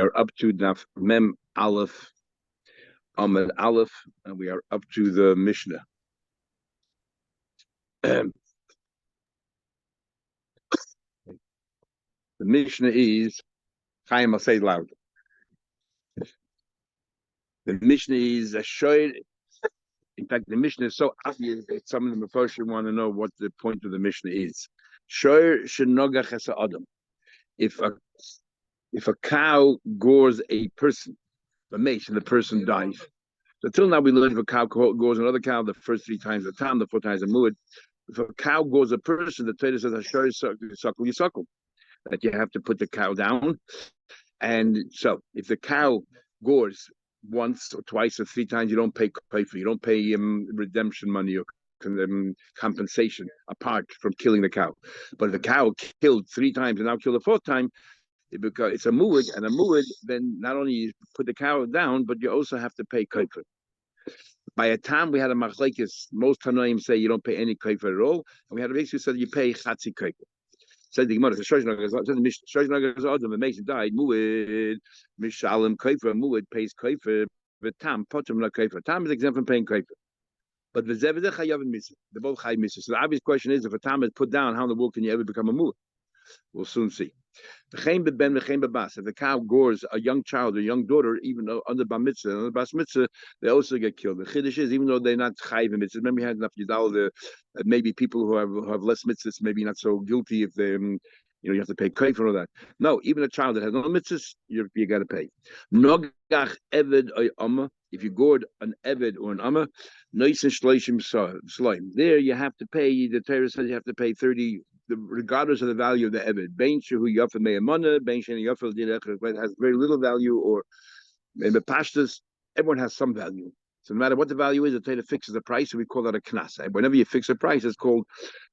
are up to Daf Mem Aleph, Amud Aleph, and we are up to the Mishnah. The Mishnah is, Chaim, I'll say it loud. The Mishnah is a shoyd. In fact, the Mishnah is so obvious that some of the Mephoshim want to know what the point of the Mishnah is. Shoyd shenogach es adam. If a cow gores a person, the mace, and the person dies. So till now we learned if a cow gores another cow the first 3 times a tam, the 4 times a muad. If a cow gores a person, the Torah says suckle, you suckle. That you have to put the cow down. And so if the cow gores once or twice or 3 times, you don't pay kafir, you don't pay redemption money or compensation apart from killing the cow. But if the cow killed 3 times and now killed the 4th time, it's a muad, and a muad, then not only you put the cow down, but you also have to pay kafir. By a time we had a machlekes, most Tanoim say you don't pay any kafir at all, and we had a Rebbe who said you pay chatzi kafir. Said the Gemara, the Mason died, muad, mishalem kafir, muad pays kafir, but tam, potem not kafir. Tam is exempt from paying kafir. But the zevadeh chayav and mitzvah, they're both chayav mitzvah. So the obvious question is, if a tam is put down, how in the world can you ever become a muad? We'll soon see. If the cow gores a young child, a young daughter, even though under bar mitzvah, under bas mitzvah, they also get killed. The chiddush is, even though they're not chayiv mitzvah, remember we had enough yidal, maybe people who have less mitzvahs, maybe not so guilty if they, you have to pay kafir for all that. No, even a child that has no mitzvahs, you got to pay. Nogach eved oy amma, if you gored an eved or an amma, noisin shloishim slaim. There you have to pay. The Torah says you have to pay 30. Regardless of the value of the eved, bein shehu yafel me'amana, bein shehu yafel dinech, has very little value, or in the pashtas, everyone has some value. So no matter what the value is, the Torah fixes the price, and we call that a knas. And whenever you fix a price, it's called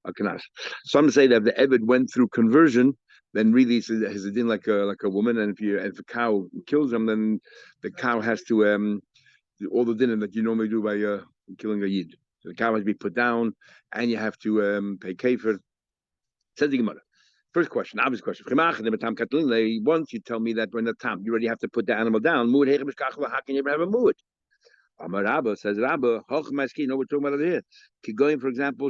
a knas. Some say that if the eved went through conversion, then really it's a din like a woman, and if a cow kills them, then the cow has to do all the din that you normally do by killing a yid. So the cow has to be put down, and you have to pay kafir. Says the Gemara. First question, obvious question. Once you tell me that when the tam, you already have to put the animal down. How can you ever have a muad? Amar Rabba says Rabba, no, we're talking about it here. Going, for example,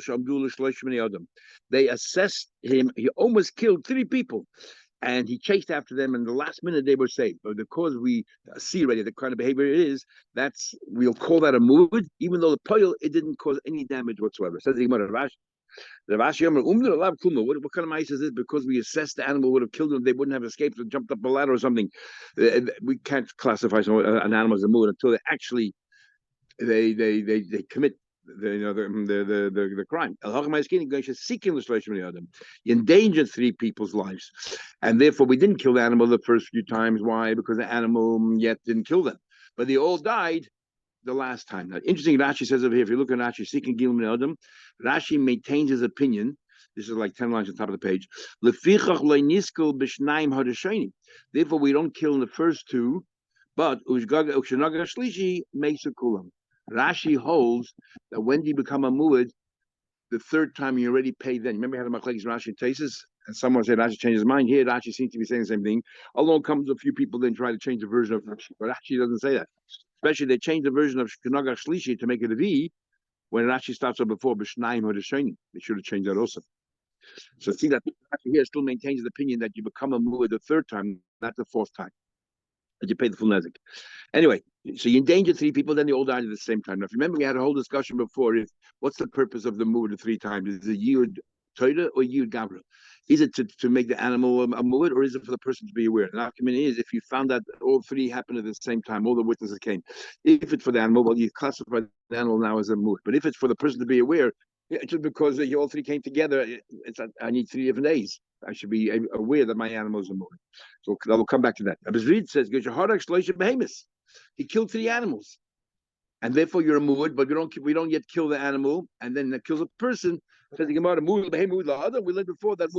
they assessed him. He almost killed 3 people, and he chased after them. And the last minute they were saved. But because we see already the kind of behavior it is, we'll call that a muad, even though the poil it didn't cause any damage whatsoever. Says the Gemara. What kind of mice is this? Because we assessed the animal would have killed them, they wouldn't have escaped or jumped up a ladder or something. We can't classify an animal as a muad until they actually they commit the crime. You endangered 3 people's lives, and therefore we didn't kill the animal the first few times. Why? Because the animal yet didn't kill them, but they all died the last time. Now, interesting, Rashi says over here, if you look at Rashi, seeking Gilum Adam, Rashi maintains his opinion. This is like 10 lines on top of the page. Therefore, we don't kill in the first 2, but Rashi holds that when you become a muad, the 3rd time you already pay then. Remember, we had a machlekes Rashi and Tesis, and someone said Rashi changed his mind. Here, Rashi seems to be saying the same thing. Along comes a few people then try to change the version of Rashi, but Rashi doesn't say that. Especially they changed the version of Shnagach Shlishi to make it a V, when Rashi starts up before B'Shnaim Hodeshayim. They should have changed that also. So see that Rashi here still maintains the opinion that you become a muad the 3rd time, not the 4th time, that you pay the full nezik. Anyway, so you endanger 3 people, then they all died at the same time. Now, if you remember, we had a whole discussion before. What's the purpose of the muad the 3 times? Is it yud Torah or yud Gavra? Is it to make the animal a muad, or is it for the person to be aware? The argument is, if you found that all 3 happened at the same time, all the witnesses came. If it's for the animal, well, you classify the animal now as a muad. But if it's for the person to be aware, it's just because you all 3 came together. I need 3 different days. I should be aware that my animal is a muad. So I will come back to that. Abizrid says, he killed 3 animals, and therefore you're a muad, but we don't yet kill the animal, and then that kills a person. Says the Gemara, we learned before that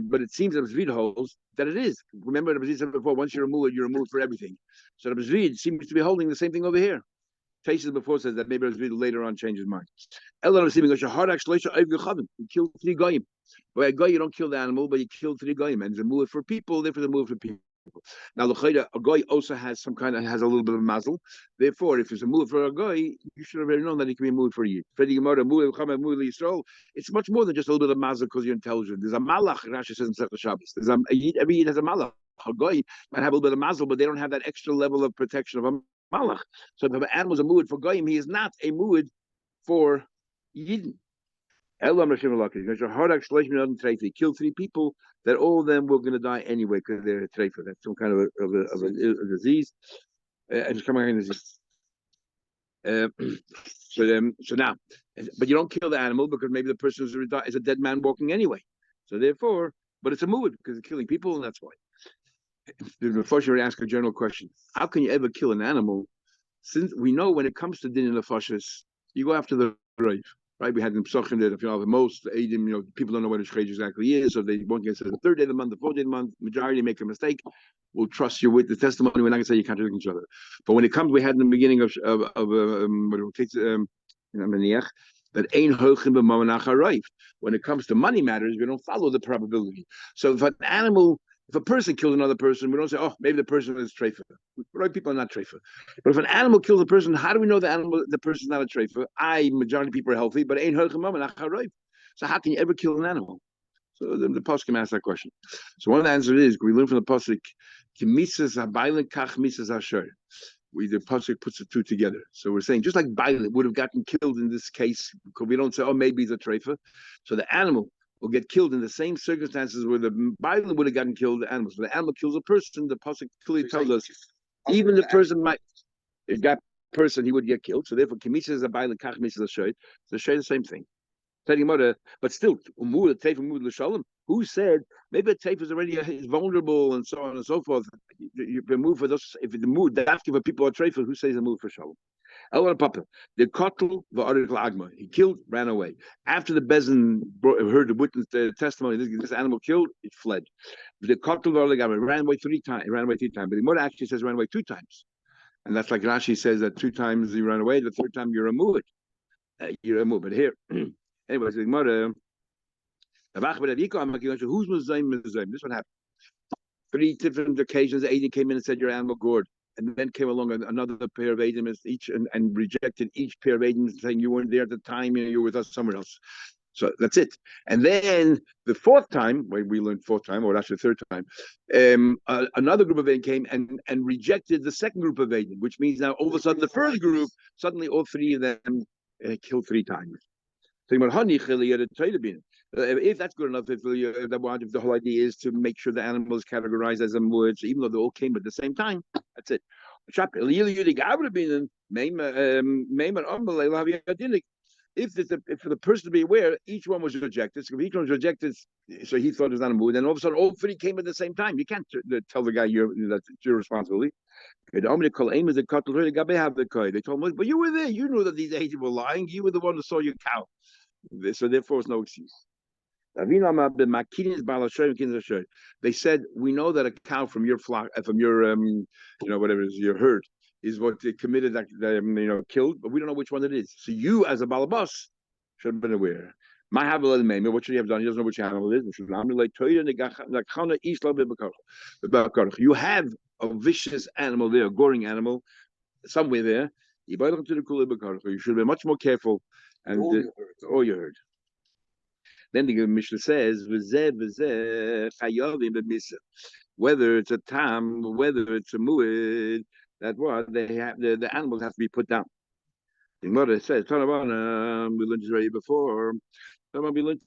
but it seems that Abizrid holds that it is. Remember, Abizrid said before, once you're a muad for everything. So Abizrid seems to be holding the same thing over here. Taisus before says that maybe Abizrid later on changed his mind. He killed 3 goyim. But a guy, you don't kill the animal, but you kill three goyim, and it's a move for people, therefore the move for people. Now, the a guy also has a little bit of mazel. Therefore, if it's a move for a guy, you should have already known that it can be a move for you. It's much more than just a little bit of mazel because you're intelligent. There's a malach. Rashi says in Sefer Shabbos. Every yid has a malach. A guy might have a little bit of mazel, but they don't have that extra level of protection of a malach. So if an animal is a muad for goyim, he is not a muad for yidden. He killed three people that all of them were going to die anyway because they're a treifa. That's some kind of a disease. And it's coming in disease. So now, but you don't kill the animal because maybe the person is a dead man walking anyway. So therefore, but it's a muad because it's killing people, and that's why. Before you ask a general question, how can you ever kill an animal? Since we know when it comes to din in the fashis, you go after the grave. Right, we had in Psachim that the most Eidim, people don't know what a shchej exactly is, so they won't get the third day of the month, the fourth day of the month. Majority make a mistake. We'll trust you with the testimony. We're not going to say you contradict each other. But when it comes, we had in the beginning of that ain't hochim b'mamanach harayv. When it comes to money matters, we don't follow the probability. So if a person kills another person, we don't say, oh, maybe the person is treifa. Right? People are not treifa. But if an animal kills a person, how do we know the person is not a treifa? Majority of people are healthy, but ain't hurchem mamanach harayv. So how can you ever kill an animal? So the pasuk ask that question. So one of the answers is we learn from the pasuk, "Kimisas habaylen kach misas hasher." The pasuk puts the two together. So we're saying just like Bailet would have gotten killed in this case, because we don't say, oh, maybe he's a treifa. So the animal will get killed in the same circumstances where the Bailet would have gotten killed. The animal. So the animal kills a person. The pasuk clearly tells us even the person if that person he would get killed. So therefore, Kimisas is a Bailet kach misas hasher. So the same thing. But still, who said maybe a tape is already vulnerable and so on and so forth? You can move for those. If the mood that for people are treifa, who says a move for shalom? The kotl agma. He killed, ran away. After the bezin heard the witness the testimony, this animal killed, it fled. The kotl ran away 3 times. It ran away 3 times, but the Gemara actually says ran away 2 times, and that's like Rashi says that 2 times you ran away. The 3rd time you're a mood. But here. Anyways, the Gemara, who's Muzayim? This one happened. 3 different occasions, the agent came in and said, your animal gored. And then came along another pair of agents each and rejected each pair of agents, saying you weren't there at the time, you were with us somewhere else. So that's it. And then the 4th time, we learned 4th time, or actually 3rd time, another group of agents came and rejected the 2nd group of agents, which means now all of a sudden the 1st group, suddenly all 3 of them killed 3 times. If that's good enough, if the whole idea is to make sure the animal is categorized as a muad, so even though they all came at the same time, that's it. If for the person to be aware, each one was rejected. So if each one was rejected, so he thought it was not a muad, and all of a sudden all 3 came at the same time. You can't tell the guy that's your responsibility. They told him, but you were there. You knew that these agents were lying. You were the one who saw your cow. So therefore, it's no excuse. They said, we know that a cow from your flock, from your, whatever it is, your herd, is what they committed, killed, but we don't know which one it is. So you, as a balabas, should have been aware. What should he have done? He doesn't know which animal it is. You have a vicious animal there, a goring animal, somewhere there. You should be much more careful. And all you heard. Then the Mishnah says, whether it's a tam, whether it's a muad, that what they have, the animals have to be put down. The Gemara says, we learned this already before. We learned.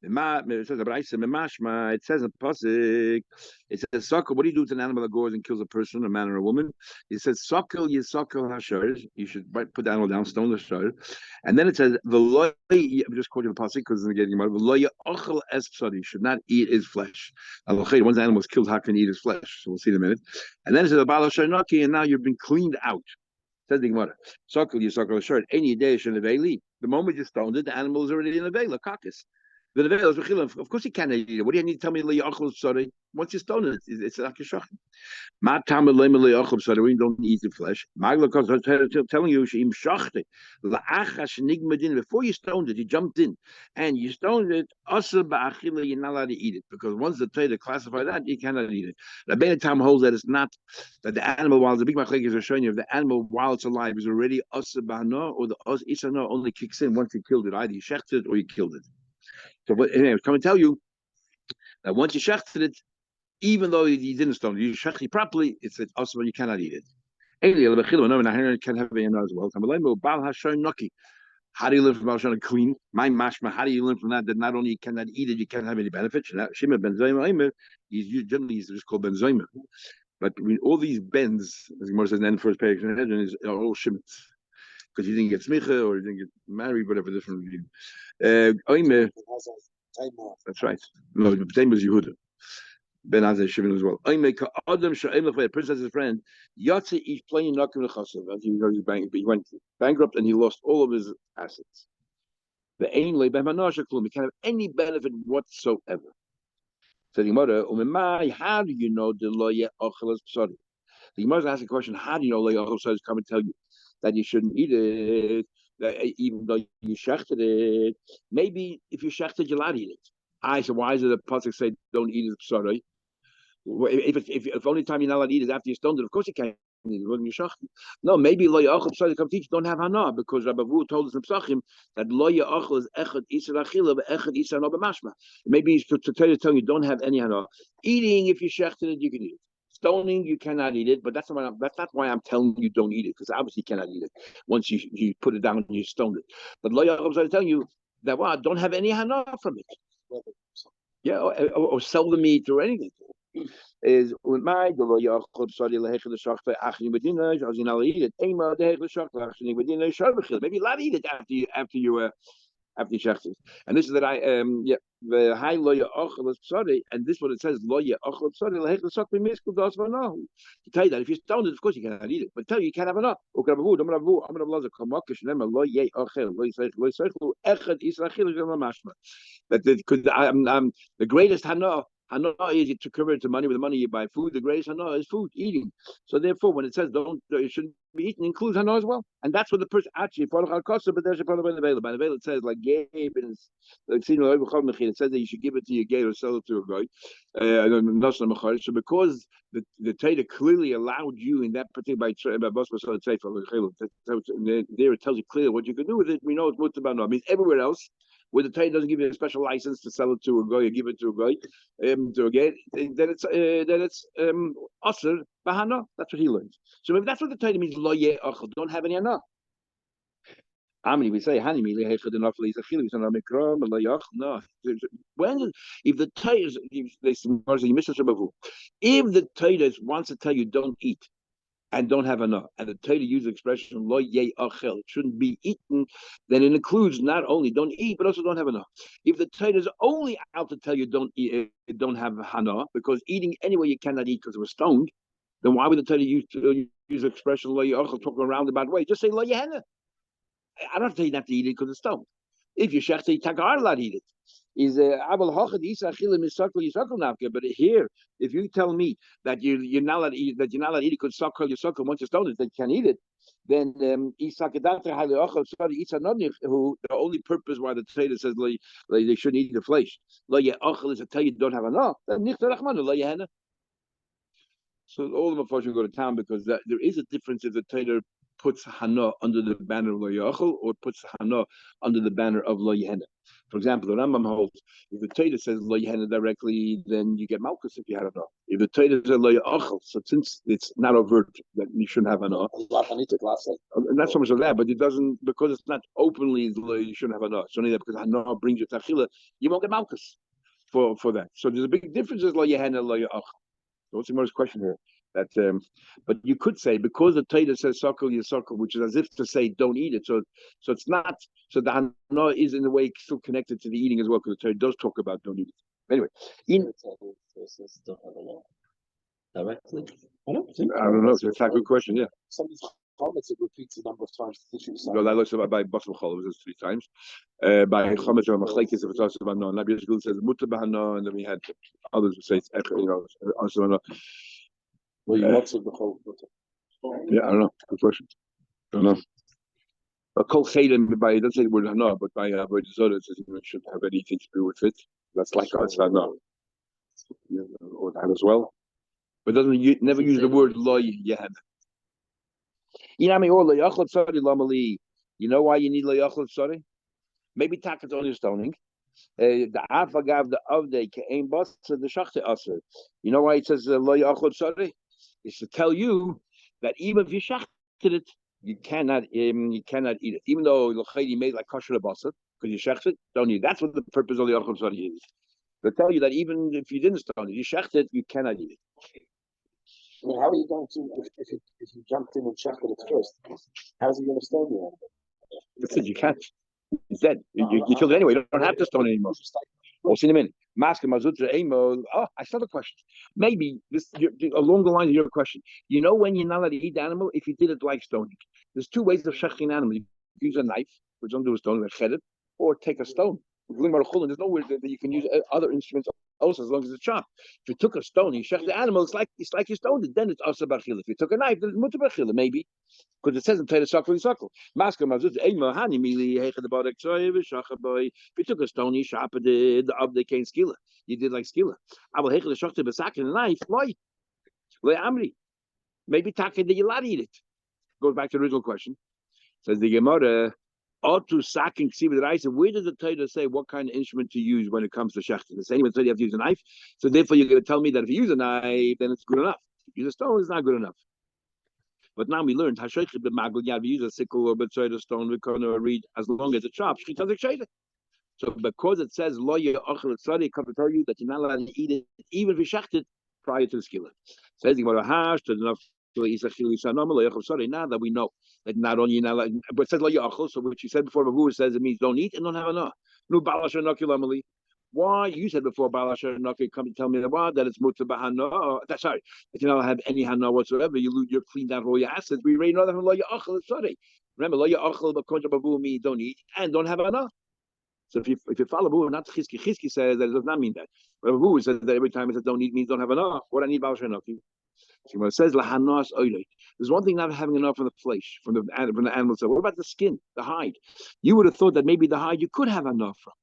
It says it says in pasuk, it says suckle. What do you do to an animal that goes and kills a person, a man or a woman? It says suckle hashar. You should put the animal down, stone the shar. And then it says the loy. I'm just quoting the pasuk because I'm getting the loy ochel es psadi. Should not eat his flesh. Once the animal is killed, how can he eat his flesh? So we'll see in a minute. And then it says the bala sharnaki, and now you've been cleaned out. Says the Gemara, suckle hashar. Any day the moment you stoned it, the animal is already in the veil, a carcass. Of course he can't eat it. What do you need to tell me? Sorry. Once you stone it, it's like a shach. Ma tam lemele ochel so we don't eat the flesh. Magla cause telling you she imshachte. La acha shnigmadin before you stoned it, you jumped in and you stoned it. Asa ba'achila, you're not allowed to eat it because once the Torah classify that, you cannot eat it. Rabbeinu Tam holds that it's not that the animal while the big machlekes are showing you if the animal while it's alive is already asa ba'hana or the asa isana only kicks in once you killed it. Either you shechted it or you killed it. So but anyway, come and tell you that once you shechted it, even though you didn't stone it, you shechted properly, it's also you cannot eat it. Can have as well. How do you learn from Balshana clean? My mashma, how do you learn from that? That not only you cannot eat it, you can't have any benefits. Shema ben Zayma, generally he's just called ben Zayma. But I mean, all these bens, as Gemara says in the end of the first page, are all shemits. Because you didn't get smicha or you didn't get married, whatever different reason. That's right. No, the same as Yehuda. Ben Azai Shimon as well. A princess's friend. Yatsi is playing Nakim Lechasav. As he went bankrupt and he lost all of his assets. The Ein Le Behmanasha Klum. He can't have any benefit whatsoever. So the Gemara, how do you know the Loye Ochelas Psari? The Gemara asks a question, how do you know Loye Ochelas Psari come and tell you that you shouldn't eat it, even though you shechted it? Maybe if you shechted, you'll not eat it. So why does the pasuk say don't eat it psari? If only time you're not allowed to eat is after you stoned it, of course you can't eat it. No, maybe lo yachol psari come teach don't have hana because Rabbi Vu told us in Psachim that lo yachol is echad isar achila but echad isar no b'mashma. Maybe to tell you don't have any hana. Eating, if you shechted it, you can eat it. Stoning, you cannot eat it, but that's not why I'm telling you don't eat it because obviously you cannot eat it once you put it down and you stoned it. But lo yachol psari telling you that don't have any hana from it. Yeah, or sell the meat or anything. Is with my the lo yachol psari lehechel the shachta achni medina as you know eat it. Ema the hechel the shachta achni medina sharvechil. Maybe you'll eat it after you shachted. And this is that the high lo yachol psari, and this is what it says lo yachol psari lehechel the shachta miskul das v'nahu. To tell you that if you stoned it, of course you cannot eat it, but tell you can't have enough. Okay, I'm gonna blaze a kamakish nema lo yachol lo yisachlu echad israchil mashma. That the greatest hana. Hana is to convert to money. With the money you buy food. The greatest hana is food, eating. So therefore, when it says it shouldn't be eaten, includes hana as well. And that's what the person actually but there's a problem available. By the veil, it says like Gabe and it says that you should give it to your gay or sell it to a guy. So because the Torah clearly allowed you in that particular there it tells you clearly what you can do with it. We know it's mutabano. I mean everywhere else where the Torah doesn't give you a special license to sell it to a guy or give it to a guy, to a guy, then it's asr bahana. That's what he learns. So maybe that's what the Torah means. Lo ye achel, don't have any hana. How many we say hani mi lehechad enough is a chilim. So no mikra lo yach. No. When if the Torah you miss if the Torah wants to tell you don't eat and don't have enough, and the Torah uses the expression lo ye achel, it shouldn't be eaten, then it includes not only don't eat, but also don't have enough. If the Torah is only out to tell you don't eat, don't have hana, because eating anyway you cannot eat because it was stoned, then why would the Torah use the expression lo ye achel, talk a roundabout way? Just say lo ye hana. I don't tell you not to eat it because it's stoned. If you shech, you are allowed to eat it. Is but here, if you tell me that you're not allowed to eat that you're not allowed to eat it because suckle your suckle once you stone it, that you can't eat it, then who the only purpose why the Torah says they shouldn't eat the flesh is to tell you don't have enough. So all of them go to town because there is a difference if the Torah puts hana under the banner of lo yachol or puts hana under the banner of lo yehena. For example, the Rambam holds if the Torah says lo yehena directly, then you get malchus if you had hana. If the Torah says lo yachol, so since it's not overt that you shouldn't have hana, not so much of that, but it doesn't because it's not openly you shouldn't have hana. It's only that because hana brings you tachila, you won't get malchus for that. So there's a big difference is lo yehena lo yachol. So what's the most question here? That, but you could say because the Torah says "suckle your suckle," which is as if to say don't eat it. So it's not. So the hana is in a way still connected to the eating as well because the Torah does talk about don't eat it. Anyway, directly. I don't know. It's a good question. Yeah. chametz, it repeats a number of times. No, that looks about by Basel Cholos is 3 times. By chametz or machlekes, if it's also about no. Nabi Yisrael says mutter b'hana, and then we had others who say it's also no. Well, you not said the whole. Yeah, I don't know. Good question. I don't know. But kol chayim by it doesn't say the word hana, but by the Zohar it says it shouldn't have anything to do with it. That's like us, no. Or that as well. But doesn't never use the word loy yad. You know why you need loyachol sorry? Maybe tackets on your stoning. The afagav the avdei ke'ain bas the shachte aser. You know why it says loyachol sorry? It's to tell you that even if you shachted it, you cannot eat it. Even though you made like kosher basar because you shachted it, don't eat it. That's what the purpose of loyachol sorry is. To tell you that even if you didn't stone it, you shachted it, you cannot eat it. I mean, how are you going to, if you jumped in and checked it first, how's he going to stone you? That's it, you can't. It's dead. You killed it anyway. You don't have to stone it anymore. We'll see in a minute. Oh, I still have a question. Maybe this along the lines of your question. You know when you're not allowed to eat the animal? If you did it like stoning. There's 2 ways of shechting an animal. You use a knife, which don't do a stone, like shed it, or take a stone. There's no way that you can use other instruments also as long as it's chopped. If you took a stone, you shech the animal, it's like you stoned it, then it's asa bachila. If you took a knife, then it's mutter bachila, maybe. Because it says in Torah suckle. Masker mazut eima hani mili hecha the barak tzoy v'shachaboy. If you took a stone, you sharpened it, the up they came skila. You did like skila. I will hecha the shachta b'sak in a knife. Why? Amri. Maybe taka that you allowed to eat it. Goes back to the original question. Says the Gemara. Otu saking ksiva the rice. Where does the Torah say what kind of instrument to use when it comes to shechting? The same way you have to use a knife. So therefore, you're going to tell me that if you use a knife, then it's good enough. If you use a stone, it's not good enough. But now we learned we use a sickle or a stone, we can read as long as it chops. So because it says lo ye'achel tzadi, come to tell you that you're not allowed to eat it even if you shacht it prior to the skillet. Says the Gemara hash to enough. Now that we know that not only you're not allowed, but it says lo ye'achel, so what you said before, Bavu says it means don't eat and don't have enough. No balasha nakilamali. Why you said before balasha naki come to tell me that it's mutzah bahana? That's sorry. If you don't have any hana whatsoever, you're cleaned out of all your assets. We already know that from lo yachal. Sorry, remember lo yachal, but kontra babu means don't eat and don't have hana. So if you follow Babu, not Chizki says that it does not mean that. But Babu says that every time it says don't eat means don't have enough. What I need balasha naki. So it says lahanas oilei. There's one thing not having enough from the flesh, from the animal. So what about the skin, the hide? You would have thought that maybe the hide you could have enough from.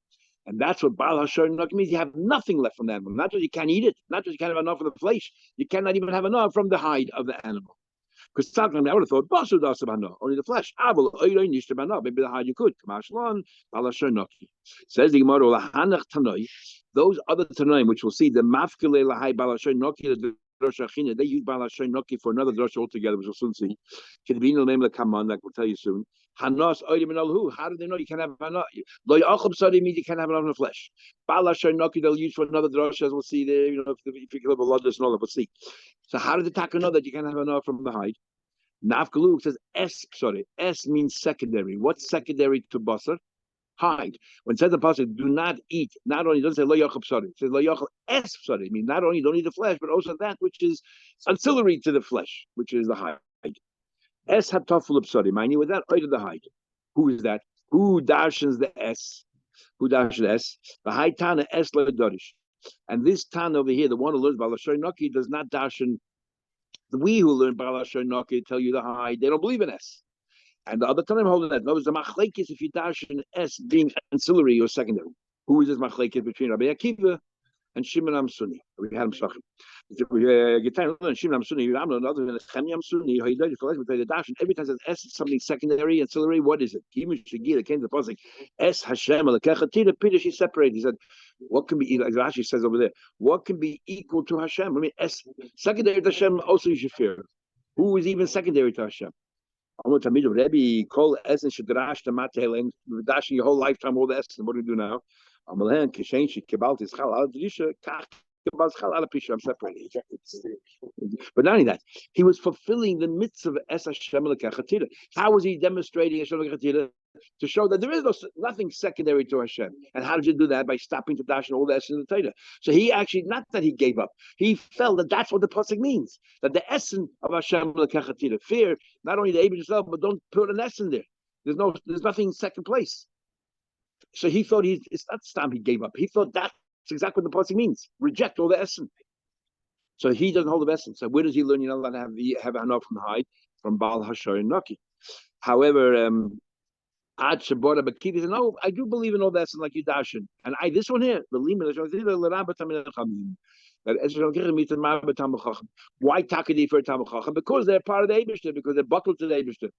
And that's what Baal HaShor means. You have nothing left from the animal. Not just you can't eat it, not just you can't have enough of the flesh. You cannot even have enough from the hide of the animal. Because sometimes I would have thought, only the flesh. Maybe the hide you could. Says the Gemara, those other Tanoim, which we'll see, the Mafkele Lahai Baal HaShor Noki, they use Baal HaShor Noki for another drasha altogether, which we'll soon see. Like we'll tell you soon. Hanas oidim and how do they know you can't have enough? Lo yachab sadi means you can't have enough in the flesh. Baal HaShor Noki they'll use for another drasha, as we'll see there. If you kill a lot of we'll see. So how did the taka know that you can't have enough from the hide? Nafkalu says S means secondary. What's secondary to basar? Hide. When it says the pasuk, do not eat. Not only doesn't say lo yachab sari, it says lo yachal es sari. Means not only don't eat the flesh, but also that which is ancillary to the flesh, which is the hide. Es hatafel psari. Mind you, with that out of the hide. Who is that? Who darshans the S? Who darshans S? The hide tana es lo darish. And this tan over here, the one who learns Baal HaShor Noki, does not darshan. We who learn Baal HaShor Noki tell you the hide. They don't believe in S. And the other time holding that. Notice the machlekes if you darshan S being ancillary or secondary. Who is this machlekes between Rabbi Akiva and Shimon Amsuni? We had him shachim. Shimon Amsuni, other than Chemi Amsuni, every time it says S is something secondary, ancillary, what is it? Came to the pasuk, S Hashem Alekechatira. Peter, she separated. He said, what can be, like Rashi says over there, what can be equal to Hashem? I mean, S secondary to Hashem also you should fear. Who is even secondary to Hashem? I'm going to tell Rebbe call S and Shadrash to Matel and dashing your whole lifetime all the S. And what do we do now? I'm separating. But not only that, he was fulfilling the mitzvah of Es Hashem Lekechatira. How was he demonstrating Hashem Lekechatira? to show that there is nothing secondary to Hashem. And how did you do that? By stopping to dash and all the essence of the Torah. So he actually, not that he gave up, he felt that that's what the pasuk means. That the essence of Hashem l'kachatira, fear not only the Eibush yourself, but don't put an essence there. There's nothing in second place. So he thought it's not time he gave up. He thought that's exactly what the pasuk means. Reject all the essence. So he doesn't hold the essence. So where does he learn? You're not allowed to have enough from hide from Baal Hashar and Naki. However, Ad Shabora Bakiti said, no, I do believe in all that like you dashin. And this one here, the why Takadi for Tamachacham? Because they're part of the Eibishter, because they're buckled to the Eibishter,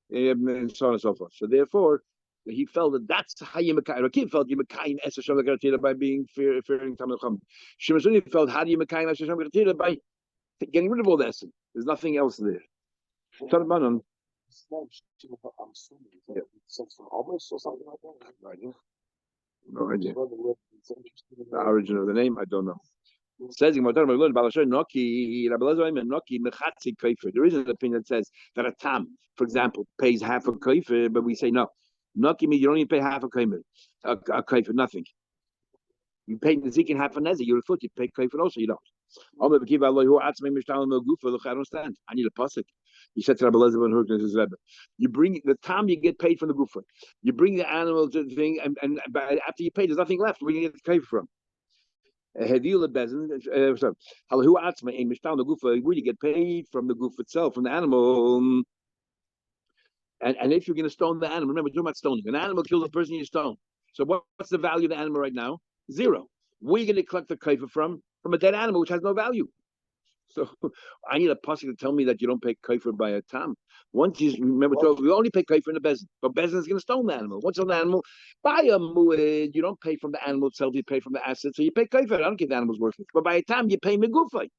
and so on and so forth. So therefore, he felt that that's how you Mekayim. Rakim felt you Mekayim Es Hashem L'Karatira by being fearing Tamachacham. Shimon felt how do you Mekayim Es Hashem L'Karatira by getting rid of all the essence. There's nothing else there. Tarbanon. Yeah. No idea. The origin of the name, I don't know. Says there is an opinion that says that a tam, for example, pays half a kaifer, but we say no. Noki means you don't even pay half a kaifer, nothing. You pay Nezik half a nezi, you're a foot, you pay kaifer also, you don't. I don't understand. I need a pasuk. He said to Rabbi Elazar, you bring the time you get paid from the gufa. You bring the animal to the thing, and after you pay, there's nothing left. Where do you get the kaifer from? Where do you get paid from the gufa itself, from the animal? And if you're going to stone the animal, remember, we're talking about stoning. An animal kills a person, you stone. So what's the value of the animal right now? Zero. Where are you going to collect the kaifer from? From a dead animal, which has no value. So I need a pasuk to tell me that you don't pay kaifer by a tam. Once you remember, we only pay kaifer in the bezin, but bezin is going to stone the animal. Once on the animal, by a muad, you don't pay from the animal itself, you pay from the asset, so you pay kaifer. I don't give the animal's worthless, but by a tam you pay megufay.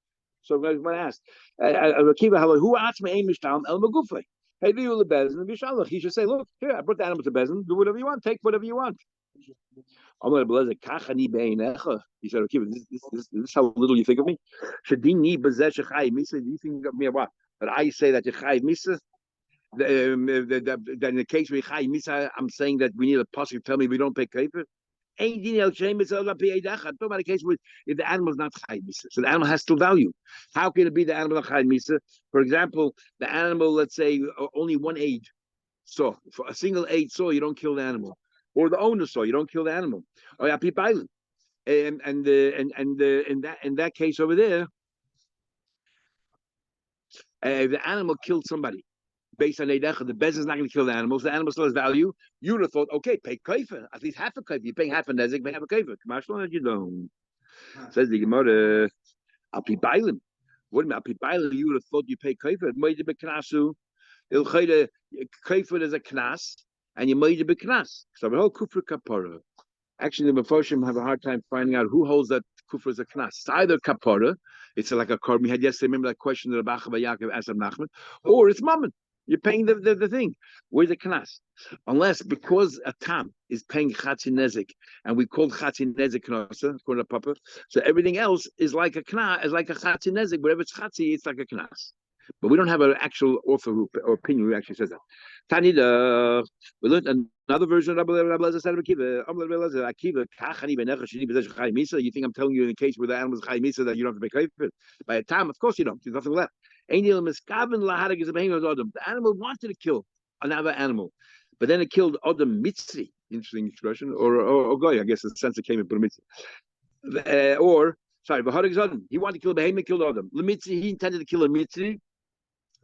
So when I asked, who asked me aim mishtam el megufay? Hey, do you the bezin and bishalach? He should say, look, here I brought the animal to bezin, do whatever you want, take whatever you want. He said, okay, this is how little you think of me. Do you think of me what? But I say that you chayiv misa. In the case where chayiv misa, I'm saying that we need a pasuk to tell me we don't pay kaifer. Ain't talking about a case where if the animal is not chayiv misa, so the animal has still value. How can it be the animal not chayiv misa? For example, the animal, let's say, only one aid. So for a single aid saw, you don't kill the animal. Or the owner saw, you don't kill the animal. Or Yapip Island. In that case over there, the animal killed somebody. Based on Eidecha, the bezin is not going to kill the animals. The animal still has value. You would have thought, okay, pay kaifer, at least half a kaifer. You're paying half a nezik, pay half a kaifer. Kamashlo, you don't. Says the Gemara, Yapip Island. What do you mean, Yapip Island? You would have thought you pay kaifer. Moide beknasu. Kaifer is a knas. And you made a big knas. So the whole kufra kapara. Actually, the Mefoshim have a hard time finding out who holds that kufra as a knas. It's either kapara, it's like a korban. We had yesterday, remember that question that Rabbi Yaakov asked of Nachman, or it's mammon. You're paying the thing. Where's the knas? Unless because a tam is paying chatzi nezik, and we call chatzi nezik knasa, according to Papa. So everything else is like a knas, is like a chatzi nezik. Wherever it's chatzi, it's like a knas. But we don't have an actual author or opinion who actually says that. Tanida, we learned another version of Rabbi Elazar said, you think I'm telling you in the case where the animal is chai misa that you don't have to pay kaifer? By a time, of course you don't. There's nothing left. The animal wanted to kill another animal, but then it killed Adam Mitzri. Interesting expression. Or Goy, I guess the sense it came in Mitzri. He wanted to kill a behemoth, killed Adam. He intended to kill a Mitzri.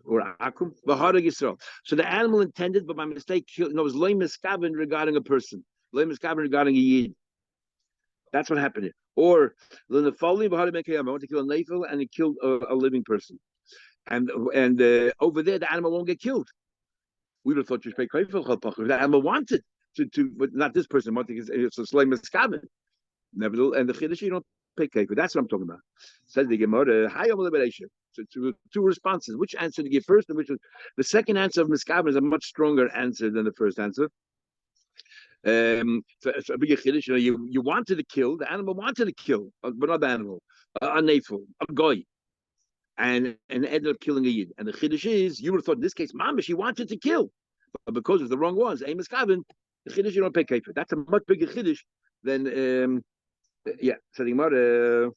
Or akum v'harag Yisrael. So the animal intended, but by mistake, it was loy miskaven regarding a person, loy miskaven regarding a yid. That's what happened here. Or the following v'harag mekayam. I want to kill a nefil, and it killed a living person. And over there, the animal won't get killed. We would have thought you should pay kayfel chalpach. The animal wanted to, but not this person. It's a loy miskaven. Nevertheless, and the chiddush you don't pay kayfel. That's what I'm talking about. Says the Gemara, hayom liberation. So two responses. Which answer to give first, and which was the second answer of Miskaber is a much stronger answer than the first answer. So a big chiddush, you wanted to kill, the animal wanted to kill, but not the animal, a nefil, a goy, and ended up killing a yid. And the chiddush is, you would have thought in this case, mamish, he wanted to kill, But because it's the wrong ones, aim is carbon, the chiddush you don't pay kafir. That's a much bigger chiddush than yeah. So the Gemara.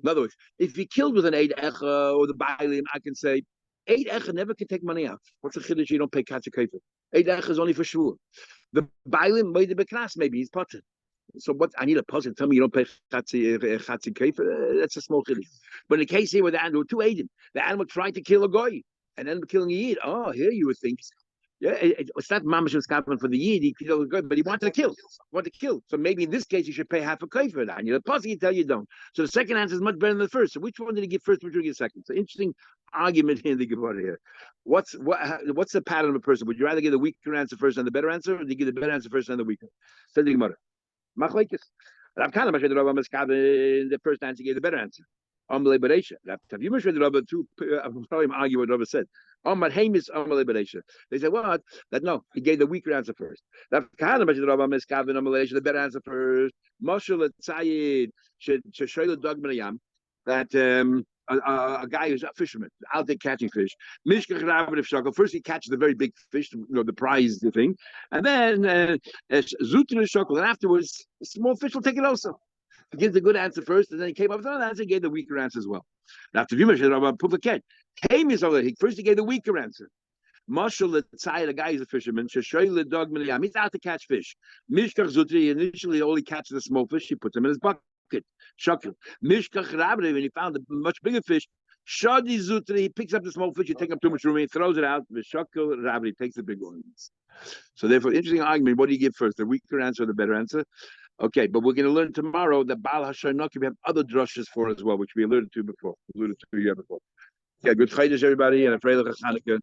In other words, if he killed with an eid echa or the bailim, I can say eid echa never can take money out. What's the chiddush you don't pay katze kafir? Eid echa is only for sure. The bailim made the beknas, maybe he's potter. So what? I need a puzzle. Tell me you don't pay chatzi kafir. That's a small chiddush. But in the case here where the animal, two aided, the animal tried to kill a goy and then killing a yid. Oh, here you would think, yeah, it's not mamash was for the yid. He killed a goy, but he wanted to kill. So maybe in this case you should pay half a kafir. And the puzzle you tell you don't. So the second answer is much better than the first. So which one did he give first? Which one did he give second? So interesting argument here in the Gemara here. What's the pattern of a person? Would you rather give the weaker answer first and the better answer, or do you give the better answer first and the weaker? So the Gemara. Machlekes. Rav Kana Mashad Rabba Maskabe, the first answer gave the better answer. Amalei Bereisha. Rav Tav Mashad Rabba too. I'm probably argue what Rabba said. Amar Hamis Amalei Bereisha. They said what? That no, he gave the weaker answer first. Rav Kana Mashad Rabba Maskabe Amalei the better answer first. Mashal Tzayid Sheshoyla Dog Minayam. That a guy who's a fisherman out there catching fish. First he catches the very big fish, the prize thing, and then Zutra Shokol, and afterwards the small fish will take it also. He gives the good answer first, and then he came up with another answer, and gave the weaker answer as well. After Puvaket, first he gave the weaker answer. Marshal the guy is a fisherman. He's out to catch fish. Mishkach Zutri initially only catches the small fish. He puts them in his bucket. Shakil. Mishkach Rabri, when he found a much bigger fish, Shadi Zutri, he picks up the small fish, he takes up too much room, he throws it out. Shakil Rabri takes the big ones. So therefore, interesting argument. What do you give first? The weaker answer or the better answer? Okay, but we're going to learn tomorrow that Baal Hashanah, we have other drushes for as well, which we alluded to before. Yeah, good Chaydish, everybody, and a Freilich Hanukkah.